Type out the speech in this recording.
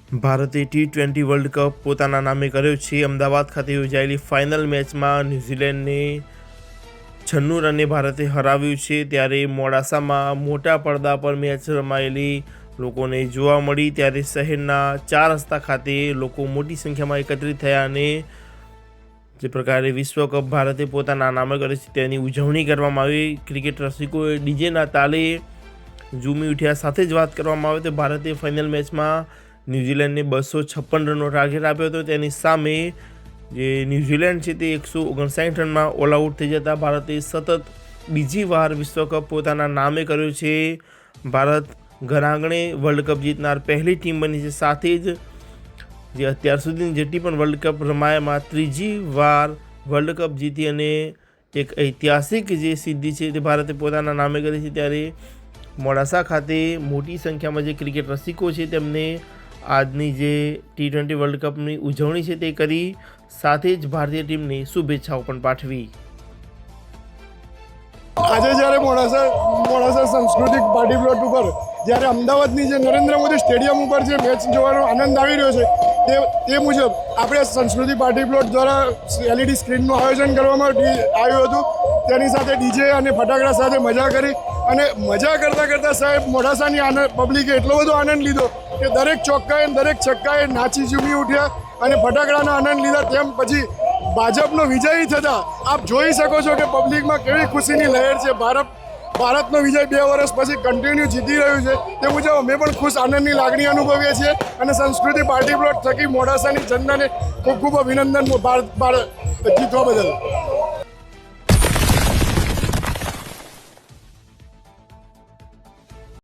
ભારતે T20 world cup પોતાના નામે કર્યો છે। અમદાવાદ ખાતે યોજાયેલી ફાઇનલ મેચમાં ન્યૂઝીલેન્ડને 96 રને ભારતે હરાવ્યું છે। ત્યારે મોડાસામાં મોટા પડદા પર મેચ રમાયેલી લોકોને જોવા મળી। ત્યારે શહેરના 4 રસ્તા ખાતે લોકો મોટી સંખ્યામાં એકત્રિત થયા અને જે પ્રકારે વિશ્વકપ ભારતે પોતાના નામે કર્યો છે તેની ઉજવણી કરવામાં આવી। ક્રિકેટ રસિકોએ ડીજેના તાલે ઝૂમી ઉઠ્યા। સાથે જ વાત કરવામાં આવે તો ભારતે ફાઇનલ મેચમાં ન્યૂઝીલેન્ડને 256 રનનો ટાર્ગેટ આપ્યો હતો। તેની સામે જે ન્યૂઝીલેન્ડ છે તે 159 રનમાં ઓલ આઉટ થઈ જતા ભારતે સતત બીજી વાર વિશ્વકપ પોતાના નામે કર્યો છે। ભારત ઘર આંગણે વર્લ્ડ કપ જીતનાર પહેલી ટીમ બની છે। સાથે જ જે અત્યાર સુધીની જેટલી પણ વર્લ્ડ કપ રમાયામાં ત્રીજી વાર વર્લ્ડ કપ જીતી અને એક ઐતિહાસિક જે સિદ્ધિ છે તે ભારતે પોતાના નામે કરી છે। ત્યારે મોડાસા ખાતે મોટી સંખ્યામાં જે ક્રિકેટ રસિકો છે તેમને આજની જે T20 વર્લ્ડ કપની ઉજવણી છે તે કરી, સાથે જ ભારતીય ટીમને શુભેચ્છાઓ પણ પાઠવી। આજે જ્યારે મોડાસા સાંસ્કૃતિક પાર્ટી પ્લોટ ઉપર જ્યારે અમદાવાદની જે નરેન્દ્ર મોદી સ્ટેડિયમ ઉપર જે મેચ જોવાનો આનંદ આવી રહ્યો છે તે મુજબ આપણે સંસ્કૃતિ પાર્ટી પ્લોટ દ્વારા LED સ્ક્રીનનું આયોજન કરવામાં આવ્યું હતું। તેની સાથે ડીજે અને ફટાકડા સાથે મજા કરી અને મજા કરતાં સાહેબ મોડાસાની પબ્લિકે એટલો બધો આનંદ લીધો કે દરેક ચોક્કાએ દરેક છક્કાએ નાચી ઝૂમી ઉઠ્યા અને ફટાકડાનો આનંદ લીધા। તેમ પછી ભાજપનો વિજય થતાં આપ જોઈ શકો છો કે પબ્લિકમાં કેવી ખુશીની લહેર છે। ભારતનો વિજય 2 વર્ષ પછી કન્ટિન્યુ જીતી રહ્યું છે। તે મુજબ અમે પણ ખુશ આનંદની લાગણી અનુભવીએ છીએ અને સંસ્કૃતિ પાર્ટી પ્લોટ થકી મોડાસાની જનતાને ખૂબ ખૂબ અભિનંદન જીતવા બદલ।